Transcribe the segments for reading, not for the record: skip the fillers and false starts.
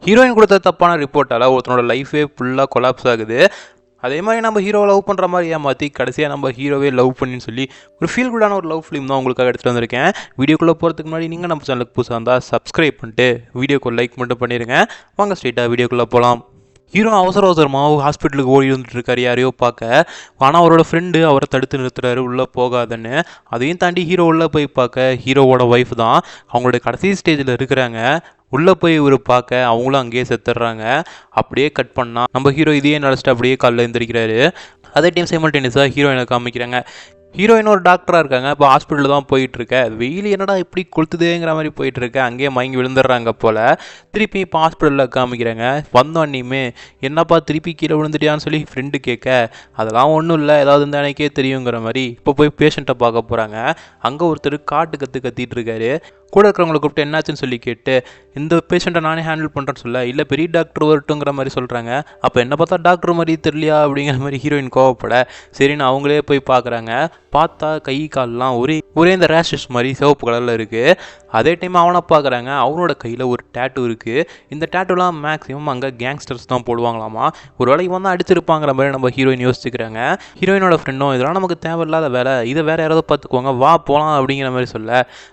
Heroine கொடுத்த தப்பான ரிப்போர்ட்டால் ஒருத்தனோட லைஃபே ஃபுல்லாக கொலாப்ஸ் ஆகுது. அதே மாதிரி நம்ம ஹீரோவை லவ் பண்ணுற மாதிரி ஏமாற்றி கடைசியாக நம்ம ஹீரோவே லவ் பண்ணின்னு சொல்லி ஒரு ஃபீல் குடான ஒரு லவ் ஃபிலிம் தான் உங்களுக்காக எடுத்துகிட்டு வந்திருக்கேன். வீடியோக்குள்ளே போகிறதுக்கு முன்னாடி நீங்கள் நம்ம சேனலுக்கு புதுசாக இருந்தால் சப்ஸ்கிரைப் பண்ணிட்டு வீடியோக்கு லைக் மட்டும் பண்ணிடுங்க. வாங்க ஸ்ட்ரெயிட்டாக வீடியோக்குள்ளே போகலாம். ஹீரோ அவசரமாக ஹாஸ்பிட்டலுக்கு ஓடி வந்துட்டு இருக்காரு யாரையோ பார்க்க. ஆனால் அவரோட ஃப்ரெண்டு அவரை தடுத்து நிறுத்துறாரு உள்ளே போகாதன்னு. அதையும் தாண்டி ஹீரோ உள்ளே போய் பார்க்க ஹீரோவோட ஒய்ஃப் தான் அவங்களோட கடைசி ஸ்டேஜில் இருக்கிறாங்க. உள்ளே போய் இவர் பார்க்க அவங்களும் அங்கேயே செத்துடுறாங்க. அப்படியே கட் பண்ணால் நம்ம ஹீரோ இதையே நினச்சிட்டு அப்படியே காலைல எழுந்திரிக்கிறாரு. அதே டைம் சைமல்டேனியஸாக ஹீரோயினை காமிக்கிறாங்க. ஹீரோயின் ஒரு டாக்டராக இருக்காங்க. இப்போ ஹாஸ்பிட்டலில் தான் போயிட்டுருக்க. வெயில் என்னடா இப்படி கொளுத்துதேங்கிற மாதிரி போயிட்டுருக்க. அங்கேயே மயங்கி விழுந்துடுறாங்க போல். திருப்பி இப்போ ஹாஸ்பிட்டலில் காமிக்கிறாங்க. வந்தோன்னையுமே என்னப்பா திருப்பி கீழே விழுந்துட்டியான்னு சொல்லி ஃப்ரெண்டு கேட்க, அதெல்லாம் ஒன்றும் இல்லை, ஏதாவது இந்த எனக்கே தெரியுங்கிற மாதிரி இப்போ போய் பேஷண்ட்டை பார்க்க போகிறாங்க. அங்கே ஒருத்தர் கத்திட்டு இருக்காரு. கூட இருக்கிறவங்களை கூப்பிட்டு என்னாச்சுன்னு சொல்லி கேட்டு, இந்த பேஷண்ட்டை நானே ஹேண்டில் பண்ணுறேன்னு சொல்ல, இல்லை பெரிய டாக்டர் வரட்டுங்கிற மாதிரி சொல்கிறாங்க. அப்போ என்ன பார்த்தா டாக்டர் மாதிரி தெரியலையா அப்படிங்கிற மாதிரி ஹீரோயின் கோவப்பட, சரின்னு அவங்களே போய் பார்க்குறாங்க. பார்த்தா கை கால்லாம் ஒரே இந்த ரேஷஸ் மாதிரி சிவப்பு கலரில் இருக்குது. அதே டைம் அவனை பார்க்குறாங்க. அவனோட கையில் ஒரு டேட்டூ இருக்குது. இந்த டேட்டூலாம் மேக்ஸிமம் அங்கே கேங்ஸ்டர்ஸ் தான் போடுவாங்களாமா. ஒரு வேளை இவன் தான் அடிச்சிருப்பாங்கிற மாதிரி நம்ம ஹீரோயின் யோசிச்சுக்கிறாங்க. ஹீரோயினோட ஃப்ரெண்டும் இதெல்லாம் நமக்கு தேவையில்லாத வேலை, இதை வேறு யாராவது பார்த்துக்குவாங்க, வா போகலாம் அப்படிங்கிற மாதிரி சொல்ல,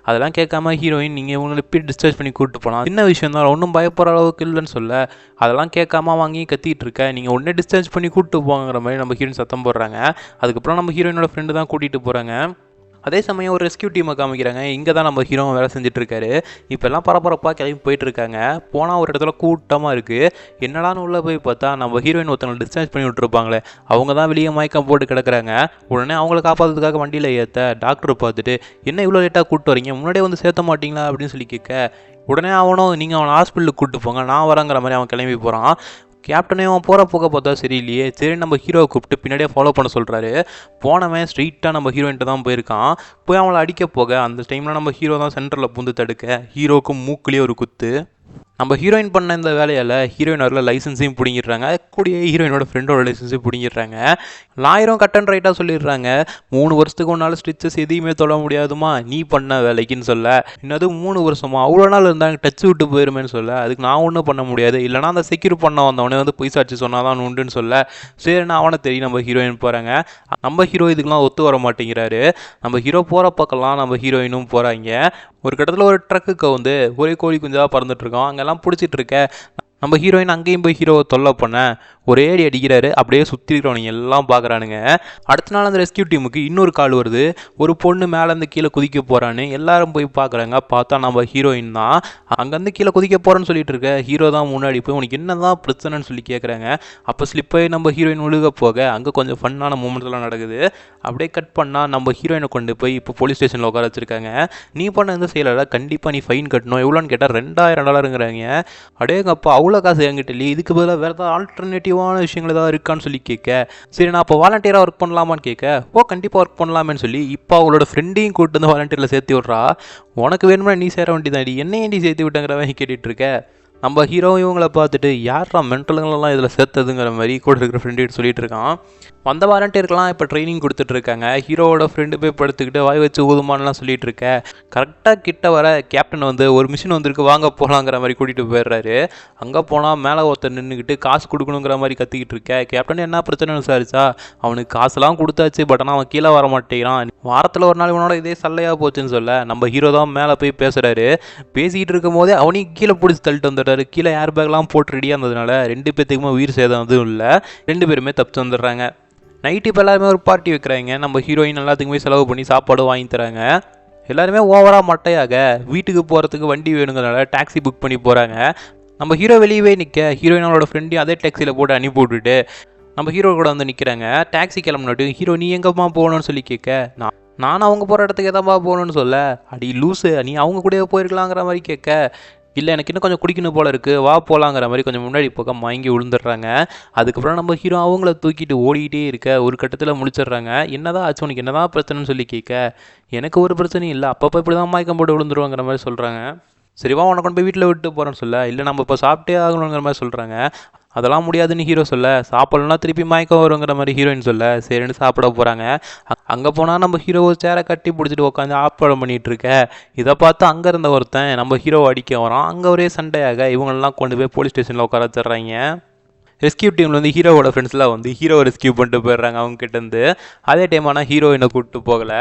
அதெல்லாம் கேட்காம ஹீரோயின் நீங்கள் இவங்களை எப்படி டிஸ்சார்ஜ் பண்ணி கூப்பிட்டு போகலாம், சின்ன விஷயம் தான், ஒன்றும் பயப்படுற அளவுக்கு இல்லைன்னு சொல்ல, அதெல்லாம் கேட்காம வாங்கி கத்திட்டு இருக்க, நீங்கள் உடனே டிஸ்சார்ஜ் பண்ணி கூப்பிட்டு போங்கிற மாதிரி நம்ம ஹீரோயின் சத்தம் போடுறாங்க. அதுக்கப்புறம் நம்ம ஹீரோயினோட ஃப்ரெண்டு தான் கூட்டிகிட்டு போகிறாங்க. அதே சமயம் ஒரு ரெஸ்கியூ டீமை காமிக்கிறாங்க. இங்கே தான் நம்ம ஹீரோ வேலை செஞ்சுட்ருக்காரு. இப்போல்லாம் பரபரப்பாக கிளம்பி போயிட்டுருக்காங்க. போனால் ஒரு இடத்துல கூட்டமாக இருக்குது. என்னடான்னு உள்ளே போய் பார்த்தா நம்ம ஹீரோயின் ஒருத்தவங்களை டிஸ்சார்ஜ் பண்ணி விட்டுருப்பாங்களே, அவங்க தான் வெளியே மயக்கம் போட்டு கிடக்குறாங்க. உடனே அவங்கள காப்பாற்றுறதுக்காக வண்டியில் ஏற்ற டாக்டரை பார்த்துட்டு, என்ன இவ்வளோ லேட்டாக கூப்பிட்டு வரீங்க, முன்னாடியே வந்து சேர்த்த மாட்டிங்களா அப்படின்னு சொல்லி கேட்க, உடனே அவனும் நீங்கள் அவனை ஹாஸ்பிட்டலுக்கு கூப்பிட்டு போங்க, நான் வரேங்கிற மாதிரி அவன் கிளம்பி போகிறான். கேப்டனே அவன் போகிற பார்த்தா சரியில்லையே, சரி நம்ம ஹீரோவை கூப்பிட்டு பின்னாடியே ஃபாலோ பண்ண சொல்கிறாரு. போனவன் ஸ்ட்ரெயிட்டாக நம்ம ஹீரோயின்ட்டு தான் போயிருக்கான். போய் அவங்கள அடிக்க போக அந்த டைமில் நம்ம ஹீரோ தான் சென்டரில் புந்து தடுக்க, ஹீரோவுக்கு மூக்குலேயே ஒரு குத்து. நம்ம ஹீரோயின் பண்ண இந்த வேலையால் ஹீரோயினோட லைசன்ஸையும் பிடிங்கிடுறாங்க. கூடிய ஹீரோயினோட ஃப்ரெண்டோட லைசன்ஸையும் பிடிங்கிடுறாங்க. லாயரும் கட் அண்ட் ரைட்டாக சொல்லிடுறாங்க, 3 வருஷத்துக்கு ஒன்றால் ஸ்டிச்சஸ் எதையுமே தொட முடியாதுமா நீ பண்ண வேலைக்குன்னு சொல்ல. இன்னது 3 வருஷமா அவ்வளோ நாள் இருந்தாங்க, டச் விட்டு போயிருமேன்னு சொல்ல, அதுக்கு நான் ஒன்றும் பண்ண முடியாது, இல்லைனா அந்த செக்யூர் பண்ண வந்தவனே வந்து பொய் சாட்சி சொன்னால் தான் உண்டுன்னு சொல்ல, சரிண்ணா அவனை தெரியும் நம்ம ஹீரோயின் போகிறாங்க. நம்ம ஹீரோ இதுக்கெலாம் ஒத்து வர மாட்டேங்கிறாரு. நம்ம ஹீரோ போகிற பக்கம்லாம் நம்ம ஹீரோயினும் போகிறாங்க. ஒரு கட்டத்தில் ஒரு ட்ரக்குக்கு வந்து ஒரே கோழி குஞ்சாக பறந்துட்டுருக்கோம். அங்கெல்லாம் பிடிச்சிட்டு இருக்க நம்ம ஹீரோயின் அங்கேயும் போய் ஹீரோவை தொல்லை பண்ண ஒரே அடி அடிக்கிறாரு. அப்படியே சுற்றி இருக்கிறவனுங்க எல்லாம் பார்க்குறானுங்க. அடுத்த நாள் அந்த ரெஸ்கியூ டீமுக்கு இன்னொரு கால் வருது. ஒரு பொண்ணு மேலேருந்து கீழே குதிக்க போகிறான்னு எல்லாரும் போய் பார்க்குறாங்க. பார்த்தா நம்ம ஹீரோயின் தான். அங்கேருந்து கீழே குதிக்க போகிறேன்னு சொல்லிட்டு இருக்க ஹீரோ தான் முன்னாடி போய் உனக்கு என்ன தான் பிரச்சனைன்னு சொல்லி கேட்குறாங்க. அப்போ ஸ்லிப்பாகி நம்ம ஹீரோயின் விழுக போக அங்கே கொஞ்சம் ஃபன்னான மூமெண்ட்ஸ்லாம் நடக்குது. அப்படியே கட் பண்ணால் நம்ம ஹீரோயினை கொண்டு போய் இப்போ போலீஸ் ஸ்டேஷனில் உட்கார வச்சுருக்காங்க. நீ பண்ண எந்த செயலால் கண்டிப்பாக நீ ஃபைன் கட்டணும், எவ்வளோன்னு கேட்டால் $2000 அடேங்கப்பா அவ்வளோ காசு என்கிட்ட இல்லையே, இதுக்கு பதிலாக வேறு ஏதாவது ஆல்டர்னேட்டிவான விஷயங்கள் ஏதாவது இருக்கான்னு சொல்லி கேட்க, சரி நான் அப்போ வாலண்டியராக ஒர்க் பண்ணலாமான்னு கேட்க, கண்டிப்பாக ஒர்க் பண்ணலாமேன்னு சொல்லி இப்போ அவங்களோட ஃப்ரெண்டையும் கூட்டு வந்து வாலண்டியரில் சேர்த்து விட்றா. உனக்கு வேணும்னா நீ சேர வேண்டியதாண்டி, என்ன ஏண்டி சேர்த்து விட்டங்கிற மாதிரி கேட்டுட்டு இருக்க. நம்ம ஹீரோ இவங்களை பார்த்துட்டு யாரா மென்டலுங்களெல்லாம் இதில் சேர்த்ததுங்கிற மாதிரி கூட இருக்கிற ஃப்ரெண்டு சொல்லிட்டு இருக்கான். வந்த வாலண்டியருக்கெல்லாம் இப்போ ட்ரைனிங் கொடுத்துட்ருக்காங்க. ஹீரோவோட ஃப்ரெண்டு போய் படுத்துக்கிட்டு வாய் வச்சு ஊதுமானலாம் சொல்லிட்டு இருக்க. கரெக்டாக கிட்ட வர கேப்டன் வந்து ஒரு மிஷின் வந்திருக்கு வாங்க போகலாங்கிற மாதிரி கூட்டிகிட்டு போயிடுறாரு. அங்கே போனால் மேலே ஒருத்தர் நின்றுக்கிட்டு காசு கொடுக்கணுங்கிற மாதிரி கத்திக்கிட்டு இருக்க. கேப்டன் என்ன பிரச்சனைன்னு விசாரிச்சா, அவனுக்கு காசுலாம் கொடுத்தாச்சு, பட் ஆனால் அவன் கீழே வர மாட்டேங்கிறான், வாரத்தில் ஒரு நாள் இவனோட இதே சல்லையாக போச்சுன்னு சொல்ல, நம்ம ஹீரோ தான் மேலே போய் பேசுகிறாரு. பேசிக்கிட்டு இருக்கும் போதே அவனையும் கீழே பிடிச்சி தள்ளிட்டு வந்துடுறாரு. கீழே ஏர் பேக்லாம் போட்டு ரெடியாக இருந்ததுனால 2 பேத்துக்குமே உயிர் சேதம் எதுவும் இல்லை. 2 பேருமே தப்பிச்சு வந்துடுறாங்க. நைட்டு இப்போ எல்லாருமே ஒரு பார்ட்டி வைக்கிறாங்க. நம்ம ஹீரோயின் எல்லாத்துக்குமே செலவு பண்ணி சாப்பாடு வாங்கி தராங்க. எல்லாருமே ஓவராக மட்டையாக வீட்டுக்கு போகிறதுக்கு வண்டி வேணுங்கிறனால டாக்ஸி புக் பண்ணி போகிறாங்க. நம்ம ஹீரோ வெளியவே நிற்க ஹீரோயினோட ஃப்ரெண்டையும் அதே டாக்ஸியில் போட்டு அனுப்பி விட்டுட்டு நம்ம ஹீரோ கூட வந்து நிற்கிறாங்க. டாக்ஸி கிளம்புனாட்டு ஹீரோ நீ எங்கேம்மா போகணும்னு சொல்லி கேட்க, நான் அவங்க போகிற இடத்துக்கு எதாம்மா போகணுன்னு சொல்ல, அடி லூஸு நீ அவங்க கூடவே போயிருக்கலாங்கிற மாதிரி கேட்க, இல்லை எனக்கு இன்னும் கொஞ்சம் குடிக்கணும் போல இருக்குது வா போகலாங்கிற மாதிரி கொஞ்சம் முன்னாடி பக்கம் வாங்கி விழுந்துடுறாங்க. அதுக்கப்புறம் நம்ம ஹீரோ அவங்கள தூக்கிட்டு ஓடிக்கிட்டே இருக்க ஒரு கட்டத்தில் முடிச்சிடுறாங்க. என்னதான் ஆச்சு உனக்கு என்னதான் பிரச்சனைன்னு சொல்லி கேட்க, எனக்கு ஒரு பிரச்சனையும் இல்லை, அப்பப்போ இப்படி தான் மயக்கம் போட்டு விழுந்துருவாங்கிற மாதிரி சொல்கிறாங்க. சரிவா உனக்கு கொண்டு போய் வீட்டில் விட்டு போகிறேன்னு சொல்ல, இல்லை நம்ம இப்போ சாப்பிட்டே ஆகணுங்கிற மாதிரி சொல்கிறாங்க. அதெல்லாம் முடியாதுன்னு ஹீரோ சொல்ல, சாப்பிடலன்னா திருப்பி மயக்கம் வருங்கிற மாதிரி ஹீரோயின் சொல்ல, சரின்னு சாப்பிட போகிறாங்க. அங்கே போனால் நம்ம ஹீரோ ஒரு சேரை கட்டி பிடிச்சிட்டு உட்காந்து ஆப்படம் பண்ணிகிட்டு இருக்க. இதை பார்த்து அங்கே இருந்த ஒருத்தன் நம்ம ஹீரோ அடிக்க வரான். அங்கே ஒரே சண்டையாக இவங்களெல்லாம் கொண்டு போய் போலீஸ் ஸ்டேஷனில் உட்கார வச்சிடுறாங்க. ரெஸ்கியூ டீமில் வந்து ஹீரோவோட ஃப்ரெண்ட்ஸ்லாம் வந்து ஹீரோவை ரெஸ்கியூ பண்ணிட்டு போயிடுறாங்க அவங்க கிட்டேருந்து. அதே டைம் ஆனால் ஹீரோயினை கூப்பிட்டு போகலை.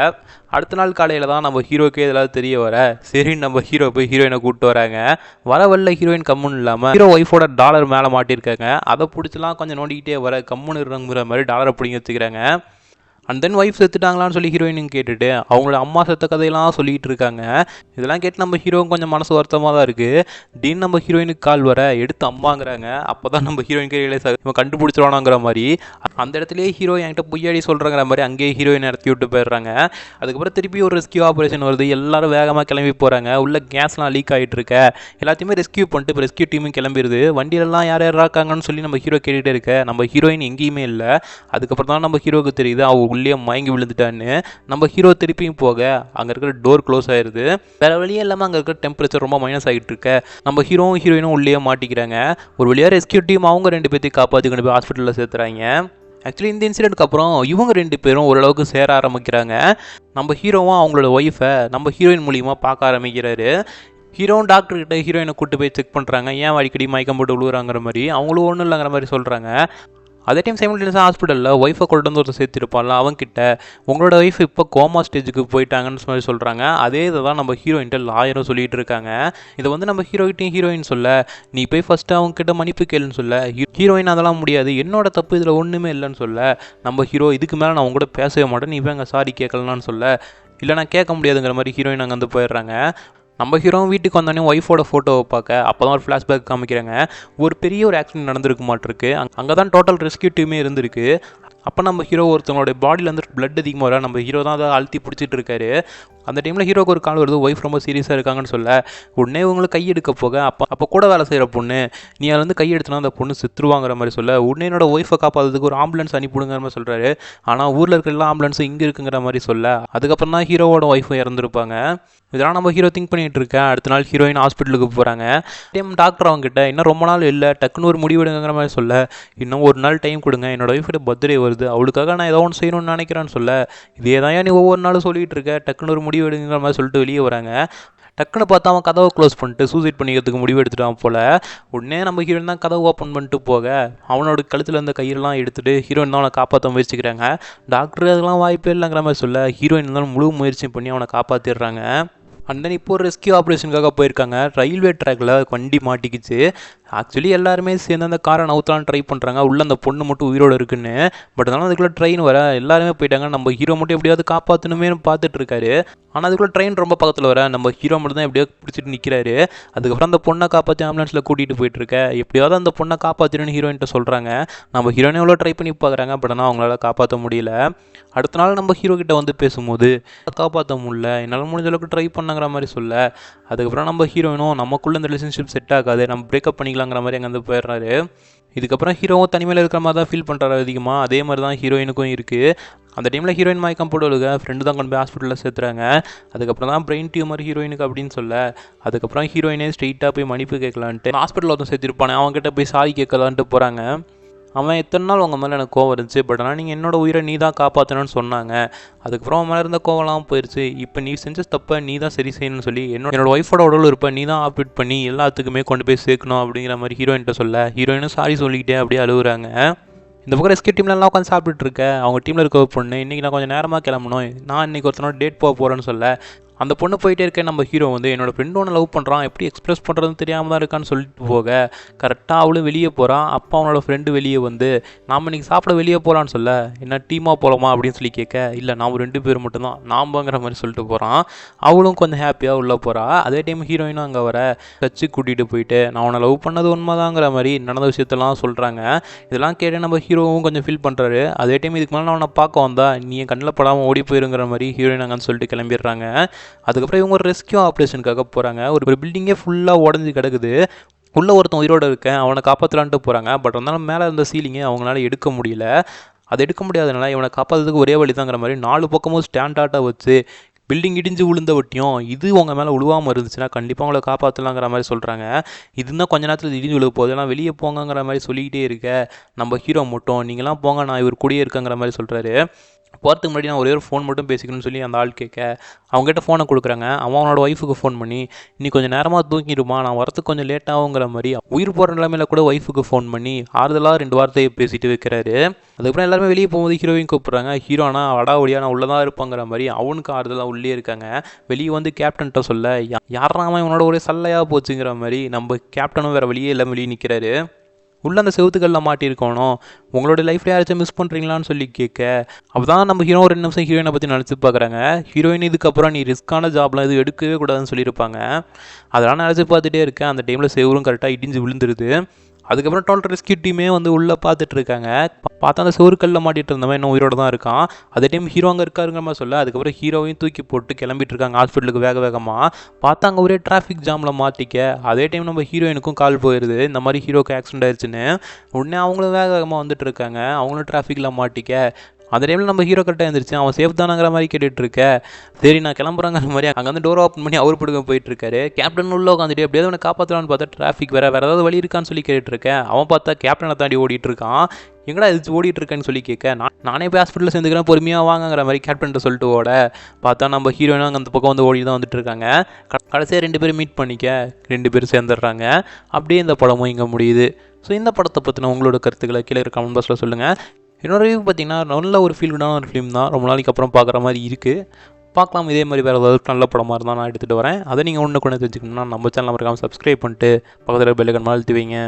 அடுத்த நாள் காலையில் தான் நம்ம ஹீரோக்கே இதெல்லாம் தெரிய வர, சரின்னு நம்ம ஹீரோ போய் ஹீரோயினை கூப்பிட்டு வராங்க. வரவல்ல ஹீரோயின் கம்முன்னு இல்லாமல் ஹீரோ ஒய்ஃபோட டாலர் மேலே மாட்டியிருக்காங்க. அதை பிடிச்சலாம் கொஞ்சம் நோண்டிக்கிட்டே வர கம்முன்னு இருங்கிற மாதிரி டாலரை பிடிங்கி வச்சுக்கிறாங்க. அண்ட் தென் ஒய்ஃப் செத்துட்டாங்களான்னு சொல்லி ஹீரோயினும் கேட்டுட்டு அவங்களோட அம்மா செத்த கதையெல்லாம் சொல்லிகிட்டு இருக்காங்க. இதெல்லாம் கேட்டு நம்ம ஹீரோவும் கொஞ்சம் மனசு வருத்தமாக தான் இருக்குது. திடீர்னு நம்ம ஹீரோயினுக்கு கால் வர எடுத்து அம்மாங்கிறாங்க. அப்போ தான் நம்ம ஹீரோயினுக்கு ரியலைஸ் ஆகுது இவன் கண்டுபிடிச்சிருவானாங்கிற மாதிரி. அந்த இடத்துலேயே ஹீரோ என்கிட்ட பொய்யாடி சொல்கிறங்கிற மாதிரி அங்கேயே ஹீரோயின் இறக்கி விட்டு போயிடுறாங்க. அதுக்கப்புறம் திருப்பி ஒரு ரெஸ்கியூ ஆப்ரேஷன் வருது. எல்லாரும் வேகமாக கிளம்பி போகிறாங்க. உள்ள கேஸ்லாம் லீக் ஆகிட்டு இருக்க. எல்லாத்தையுமே ரெஸ்கியூ பண்ணிட்டு இப்போ ரெஸ்கியூ டீமும் கிளம்பிடுது. வண்டியிலலாம் யார் யார் இருக்காங்கன்னு சொல்லி நம்ம ஹீரோ கேட்டுகிட்டே இருக்க. நம்ம ஹீரோயின் எங்கேயுமே இல்லை. அதுக்கப்புறம் தான் நம்ம ஹீரோவுக்கு தெரியுது அவ உள்ளே மயங்கி விழுந்துட்டான்னு. நம்ம ஹீரோ திருப்பியும் போக அங்கே இருக்கிற டோர் க்ளோஸ் ஆயிடுது. வேற வழியே இல்லாமல் அங்கே இருக்கிற டெம்பரேச்சர் ரொம்ப மைனஸ் ஆகிட்டு இருக்க. நம்ம ஹீரோவும் ஹீரோயினும் உள்ளே மாட்டிக்கிறாங்க. ஒரு வழியாக ரெஸ்கியூ டீம் அவங்க 2 பேர்த்தையும் காப்பாற்றி கொண்டு போய் ஹாஸ்பிட்டலில் சேர்த்துறாங்க. ஆக்சுவலி இந்த இன்சிடென்ட்க்கு அப்புறம் இவங்க 2 பேரும் ஓரளவுக்கு சேர ஆரம்பிக்கிறாங்க. நம்ம ஹீரோவும் அவங்களோட ஒய்ஃபை நம்ம ஹீரோயின் மூலியமாக பார்க்க ஆரம்பிக்கிறாரு. ஹீரோவும் டாக்டர்கிட்ட ஹீரோயினை கூட்டு போய் செக் பண்ணுறாங்க. ஏன் அடிக்கடி மயக்கம் போட்டு விழுவுறாங்கிற மாதிரி. அவங்களும் ஒன்றும் இல்லைங்கிற மாதிரி சொல்கிறாங்க. அதே டைம் சைமல்டேனியஸாக ஹாஸ்பிட்டலில் ஒய்ஃபை கொண்டு வந்து ஒருத்தர் சேர்த்துருப்பான்ல அவங்ககிட்ட உங்களோட ஒய்ஃப் இப்போ கோமா ஸ்டேஜுக்கு போயிட்டாங்கன்னு சொல்லி சொல்கிறாங்க. அதே இதை தான் நம்ம ஹீரோயின்ட்ட லாயரும் சொல்லிகிட்டு இருக்காங்க. இதை வந்து நம்ம ஹீரோயிட்டையும் ஹீரோயின் சொல்ல, நீ போய் ஃபஸ்ட்டு அவங்ககிட்ட மன்னிப்பு கேளுன்னு சொல்ல, ஹீரோயின் அதெல்லாம் முடியாது, என்னோட தப்பு இதில் ஒன்றுமே இல்லைன்னு சொல்ல, நம்ம ஹீரோ இதுக்கு மேலே நான் உங்கள்கிட்ட பேசவே மாட்டேன், நீ போய் அங்கே சாரி கேட்கலன்னு சொல்ல, இல்லை நான் கேட்க முடியாதுங்கிற மாதிரி ஹீரோயின் அங்கே வந்து போயிடுறாங்க. நம்ம ஹீரோவும் வீட்டுக்கு வந்தோடனே ஒய்ஃபோட ஃபோட்டோவை பார்க்க அப்போ தான் ஒரு ஃப்ளாஷ்பேக் காமிக்கிறாங்க. ஒரு பெரிய ஒரு ஆக்சிடென்ட் நடந்திருக்கு மாட்டிருக்கு. அங்கே தான் டோட்டல் ரெஸ்கியூ டீமே இருந்திருக்கு. அப்போ நம்ம ஹீரோ ஒருத்தவங்களுடைய பாடியிலேருந்து பிளட் அதிகமாக வர நம்ம ஹீரோ தான் அதை அழுத்தி பிடிச்சிட்டு இருக்காரு. அந்த டைமில் ஹீரோக்கு ஒரு கால் வருது, ஒய்ஃப் ரொம்ப சீரியஸாக இருக்காங்கன்னு சொல்ல, உடனே இவங்களுக்கு கை எடுக்க போக அப்போ கூட வேலை செய்கிற பொண்ணு, நீ அதில் வந்து கை எடுத்துனா அந்த பொண்ணு செத்துருவாங்கிற மாதிரி சொல்ல, உடனே என்னோட ஒய்ஃபை காப்பாற்றுறதுக்கு ஒரு ஆம்புலன்ஸ் அனுப்பிவிடுங்கிற மாதிரி சொல்கிறாரு. ஆனால் ஊரில் இருக்கிற எல்லா ஆம்புலன்ஸும் இங்கே இருக்குங்கிற மாதிரி சொல்ல, அதுக்கப்புறம் தான் ஹீரோவோட ஒய்ஃபும் இறந்துருப்பாங்க. இதெல்லாம் நம்ம ஹீரோ திங்க் பண்ணிட்டு இருக்கேன். அடுத்த நாள் ஹீரோயின் ஹாஸ்பிட்டலுக்கு போகிறாங்க. டைம் டாக்டர் அவங்ககிட்ட இன்னும் ரொம்ப நாள் இல்லை, டக்குன்னு ஒரு முடிவெடுங்கிற மாதிரி சொல்ல, இன்னும் ஒரு நாள் டைம் கொடுங்க, என்னோட ஒய்ஃபோட பர்த்டே வருது, அவளுக்காக நான் ஏதோ ஒன்று செய்யணும்னு நினைக்கிறேன்னு சொல்ல, இதே தான் நீ ஒவ்வொரு நாளும் சொல்லிகிட்டு இருக்க, டக்குன்னு ஒரு முடிவு எடுங்கிற மாதிரி சொல்லிட்டு வெளியே வராங்க. டக்குன்னு பார்த்தா அவன் கதவை க்ளோஸ் பண்ணிட்டு சூசைட் பண்ணிக்கிறதுக்கு முடிவு எடுத்துட்டான் போல். உடனே நம்ம ஹீரோயின் தான் கதவை ஓப்பன் பண்ணிட்டு போக அவனோட கழுத்தில் இருந்த கயிறெல்லாம் எடுத்துகிட்டு ஹீரோயின் தான் அவனை காப்பாற்ற முயற்சிக்கிறாங்க. டாக்டர் அதெல்லாம் வாய்ப்பே இல்லைங்கிற மாதிரி சொல்ல, ஹீரோயின் இருந்தாலும் முழு முயற்சி பண்ணி அவனை காப்பாற்றிடுறாங்க. அண்ட் தென் இப்போ ஒரு ரெஸ்கியூ ஆப்ரேஷனுக்காக போயிருக்காங்க. ரயில்வே ட்ராக்கில் வண்டி மாட்டிக்கிச்சு. ஆக்சுவலி எல்லாருமே சேர்ந்து அந்த காரை நவுத்தலான்னு ட்ரை பண்ணுறாங்க. உள்ளே அந்த பொண்ணு மட்டும் உயிரோடு இருக்குன்னு. பட் அதனால அதுக்குள்ளே ட்ரெயின் வர எல்லாருமே போயிட்டாங்க. நம்ம ஹீரோ மட்டும் எப்படியாவது காப்பாற்றணுமே பார்த்துட்டு இருக்காரு. ஆனால் அதுக்குள்ளே ட்ரெயின் ரொம்ப பக்கத்தில் வர நம்ம ஹீரோ மட்டும் தான் எப்படியாவது பிடிச்சிட்டு நிற்கிறாரு. அதுக்கப்புறம் அந்த பொண்ணை காப்பாற்றி ஆம்புலன்ஸில் கூட்டிகிட்டு போயிட்டுருக்க, எப்படியாவது அந்த பொண்ணை காப்பாற்றிடுன்னு ஹீரோயின்ட்ட சொல்கிறாங்க. நம்ம ஹீரோயினை எவ்வளோ ட்ரை பண்ணி பார்க்குறாங்க. பட் ஆனால் அவங்களால காப்பாற்ற முடியல. அடுத்த நாள் நம்ம ஹீரோ கிட்ட வந்து பேசும்போது காப்பாற்ற முடியல, என்னால் முடிஞ்ச அளவுக்கு ட்ரை பண்ணுங்கிற மாதிரி சொல்ல, அதுக்கப்புறம் நம்ம ஹீரோயினும் நமக்குள்ளே இந்த ரிலேஷன்ஷிப் செட் ஆகாது, நம்ம பிரேக்கப் பண்ணிக்கலாங்கிற மாதிரி அங்கே வந்து போயிடுறாரு. இதுக்கப்புறம் ஹீரோவும் தனிமையில் இருக்கிற மாதிரி தான் ஃபீல் பண்ணுறாரு அதிகமாக. அதே மாதிரி தான் ஹீரோயினுக்கும் இருக்குது. அந்த டைமில் ஹீரோயின் மயக்கம் போடுவதுங்க ஃப்ரெண்டு தான் கொண்டு போய் ஹாஸ்பிட்டலில் சேர்த்துறாங்க. அதுக்கப்புறம் தான் பிரெயின் டியூமர் ஹீரோயினுக்கு அப்படின்னு சொல்ல, அதுக்கப்புறம் ஹீரோயினே ஸ்ட்ரெயிட்டாக போய் மன்னிப்பு கேட்கலான்ட்டு ஹாஸ்பிட்டலில் ஒருத்தன் சேர்த்துருப்பானே அவங்ககிட்ட போய் சாரி கேட்கலான்ட்டு போகிறாங்க. அவன் எத்தனை நாள் உங்கள் மேலே எனக்கு கோவம் இருந்துச்சு, பட் ஆனால் நீங்கள் என்னோடய உயிரை நீ தான் காப்பாற்றணும்னு சொன்னாங்க. அதுக்கப்புறம் அவன் மேலே இருந்த கோவம்லாம் போயிடுச்சு. இப்போ நீ செஞ்ச தப்பை நீ தான் சரி செய்யணும்னு சொல்லி என்னோட ஒய்ஃபோட உடல் இருப்ப நீ தான் ஆப்ரேட் பண்ணி எல்லாத்துக்குமே கொண்டு போய் சேர்க்கணும் அப்படிங்கிற மாதிரி ஹீரோயின்ட்ட சொல்ல, ஹீரோயினும் சாரி சொல்லிக்கிட்டே அப்படியே அழுகுறாங்க. இந்த பக்கம் ரெஸ்கியூ டீம்லலாம் உட்காந்து சாப்பிட்டுட்டு இருக்கேன். அவங்க டீமில் இருக்க ஒரு பொண்ணு, இன்றைக்கி நான் கொஞ்சம் நேரமாக கிளம்பணும், நான் இன்றைக்கி ஒருத்தனோட டேட் போக போகிறேன்னு சொல்ல, அந்த பொண்ணு போயிட்டே இருக்கேன். நம்ம ஹீரோ வந்து என்னோட ஃப்ரெண்டு ஒன்று லவ் பண்ணுறான், எப்படி எக்ஸ்பிரஸ் பண்ணுறதுன்னு தெரியாமல் தான் இருக்கான்னு சொல்லிட்டு போக, கரெக்டாக அவளும் வெளியே போகிறான். அப்போ அவனோட ஃப்ரெண்டு வெளியே வந்து நாம் இன்றைக்கி சாப்பிட வெளியே போகலான்னு சொல்ல, என்ன டீமாக போகலாமா அப்படின்னு சொல்லி கேட்க, இல்லை நாம் 2 பேர் மட்டும்தான் நாம்பங்கிற மாதிரி சொல்லிட்டு போகிறான். அவளும் கொஞ்சம் ஹாப்பியாக உள்ளே போகிறா. அதே டைம் ஹீரோயினும் அங்கே வர சர்ச்சு கூட்டிகிட்டு போயிட்டு நான் அவனை லவ் பண்ணது உண்மைதாங்கிற மாதிரி நடந்த விஷயத்தெல்லாம் சொல்கிறாங்க. இதெல்லாம் கேட்டு நம்ம ஹீரோவும் கொஞ்சம் ஃபீல் பண்ணுறாரு. அதே டைம் இதுக்கு மேலே நான் அவனை பார்க்க வந்தா நீ என் கண்ணில் படாமல் ஓடி போயிருங்கிற மாதிரி ஹீரோயின் அங்கன்னு சொல்லிட்டு கிளம்பிடுறாங்க. அதுக்கப்புறம் இவங்க ஒரு ரெஸ்கியூ ஆப்ரேஷனுக்காக போகிறாங்க. ஒரு பில்டிங்கே ஃபுல்லாக உடஞ்சி கிடக்குது. உள்ளே ஒருத்தன் உயிரோடு இருக்கேன், அவனை காப்பாற்றலான்ட்டு போகிறாங்க. பட் இருந்தாலும் மேலே இருந்த சீலிங்கை அவங்களால எடுக்க முடியல. அதை எடுக்க முடியாதனால இவனை காப்பாற்றுறதுக்கு ஒரே வழி தாங்கிற மாதிரி 4 பக்கமும் ஸ்டாண்டாட்டாக வச்சு பில்டிங் இடிஞ்சு விழுந்த வட்டியும் இது உங்கள் மேலே விழுவாமல் இருந்துச்சுன்னா கண்டிப்பாக உங்களை காப்பாற்றலாங்கிற மாதிரி சொல்கிறாங்க. இதுதான் கொஞ்ச நேரத்தில் இடிஞ்சு விழுக போகுது, எல்லாம் வெளியே போங்கிற மாதிரி சொல்லிக்கிட்டே இருக்க நம்ம ஹீரோ மட்டும் நீங்களாம் போங்க நான் இவர் கூடயே இருக்கங்கிற மாதிரி சொல்கிறாரு. போகிறதுக்கு முன்னாடி நான் ஒரே ஒரு ஃபோன் மட்டும் பேசிக்கணும்னு சொல்லி அந்த ஆள் கேட்க அவங்ககிட்ட ஃபோனை கொடுக்குறாங்க. அவனோட ஒய்ஃபுக்கு ஃபோன் பண்ணி இன்னைக்கு கொஞ்சம் நேரமாக தூங்கிடுமா, நான் வரத்துக்கு கொஞ்சம் லேட் ஆகுங்கிற மாதிரி உயிர் போகிற நிலைமையில கூட ஒய்ஃபுக்கு ஃபோன் பண்ணி ஆறுதலாக 2 வார்த்தையை பேசிட்டு வைக்கிறாரு. அதுக்கப்புறம் எல்லாருமே வெளியே போகும்போது ஹீரோயின் கூப்பிட்றாங்க. ஹீரோனா வடாவடியா நான் உள்ளதான் இருப்பாங்கிற மாதிரி அவனுக்கு ஆறுதலாக உள்ளே இருக்காங்க. வெளியே வந்து கேப்டன்கிட்ட சொல்ல யாராம இவனோட ஒரே சல்லையாக போச்சுங்கிற மாதிரி நம்ம கேப்டனும் வேறு வெளியே எல்லாம் வெளியே நிற்கிறாரு. உள்ளே அந்த செவுத்துக்களில் மாட்டியிருக்கணும். உங்களோட லைஃப்பில் யாராச்சும் மிஸ் பண்ணுறீங்களான்னு சொல்லி கேட்க அப்போ தான் நம்ம ஹீரோ 2 நிமிஷம் ஹீரோயினை பற்றி நினச்சி பார்க்குறாங்க. ஹீரோயின் இதுக்கப்புறம் நீ ரிஸ்க்கான ஜாப்லாம் இது எடுக்கவே கூடாதுன்னு சொல்லியிருப்பாங்க. அதெல்லாம் நினச்சி பார்த்துட்டே இருக்கேன். அந்த டைமில் செவரும் கரெக்டாக இடிஞ்சு விழுந்துருது. அதுக்கப்புறம் டோட்டல் ரெஸ்கியூ டீமே வந்து உள்ளே பார்த்துட்டு இருக்காங்க. பார்த்தா அந்த செவருக்கல்ல மாட்டிகிட்டு இருந்தவன் இன்னும் உயிரோடு தான் இருக்கான். அதே டைம் ஹீரோ அங்கே இருக்காருங்கிற மாதிரி சொல்ல அதுக்கப்புறம் ஹீரோவையும் தூக்கி போட்டு கிளம்பிட்டு இருக்காங்க ஹாஸ்பிட்டலுக்கு வேகமாக. பார்த்தா அங்கே ஒரே டிராஃபிக் ஜாமில் மாட்டிக்க அதே டைம் நம்ம ஹீரோயினுக்கும் கால் போயிடுது இந்த மாதிரி ஹீரோக்கு ஆக்சிடென்ட் ஆயிடுச்சுன்னு. உடனே அவங்களும் வேகமாக வந்துட்டு இருக்காங்க. அவங்களும் டிராஃபிக்கில் மாட்டிக்க அந்த டைமில் நம்ம ஹீரோ கரெக்டாக இருந்துருச்சு. அவன் சேஃப் தானங்கிற மாதிரி கேட்டுட்டு இருக்க. சரி நான் கிளம்புறாங்கிற மாதிரி அங்கே வந்து டோர் ஓப்பன் பண்ணி அவர் படுக்க போயிட்டு இருக்காரு. கேப்டன் உள்ள உட்காந்துட்டு எப்படியாவது அவனை காப்பாற்றலான்னு பார்த்தா டிராஃபிக் வேறு ஏதாவது வழி இருக்கான்னு சொல்லி கேட்டுட்டு இருக்கேன். அவன் பார்த்தா கேப்டனை தாண்டி ஓடிட்டு இருக்கான். எங்கடா இது ஓடிட்டு இருக்கேன்னு சொல்லி கேட்க நானே போய் ஹாஸ்பிட்டலில் சேர்ந்துக்கிறேன் பொறுமையாக வாங்கிற மாதிரி கேப்டன்ட்ட சொல்லிட்டு ஓட பார்த்தா நம்ம ஹீரோயினும் அங்கே அந்த பக்கம் வந்து ஓடி தான் வந்துட்டு இருக்காங்க. கடைசியாக 2 பேரும் மீட் பண்ணிக்க 2 பேரும் சேர்ந்துடுறாங்க. அப்படியே இந்த படமும் இங்கே முடியுது. ஸோ இந்த படத்தை பற்றின உங்களோட கருத்துக்களை கீழே இருக்க கமெண்ட் பாக்ஸில் சொல்லுங்கள். என்னோட ரிவ்யூ பார்த்தீங்கன்னா நல்ல ஒரு ஃபீல் குடான ஒரு ஃபிலிம் தான். ரொம்ப நாளைக்கு அப்புறம் பார்க்குற மாதிரி இருக்குது. பார்க்கலாம். இதே மாதிரி வேறு ஏதாவது நல்ல படமாக இருந்தால் நான் எடுத்துகிட்டு வரேன். அதை நீங்கள் ஒன்று கொண்டு தெரிஞ்சுக்கணும்னா நம்ம சேனல் மறக்காமல் சப்ஸ்கிரைப் பண்ணிட்டு பக்கத்தில் பெல் ஐகான் அழுத்தி வைங்க.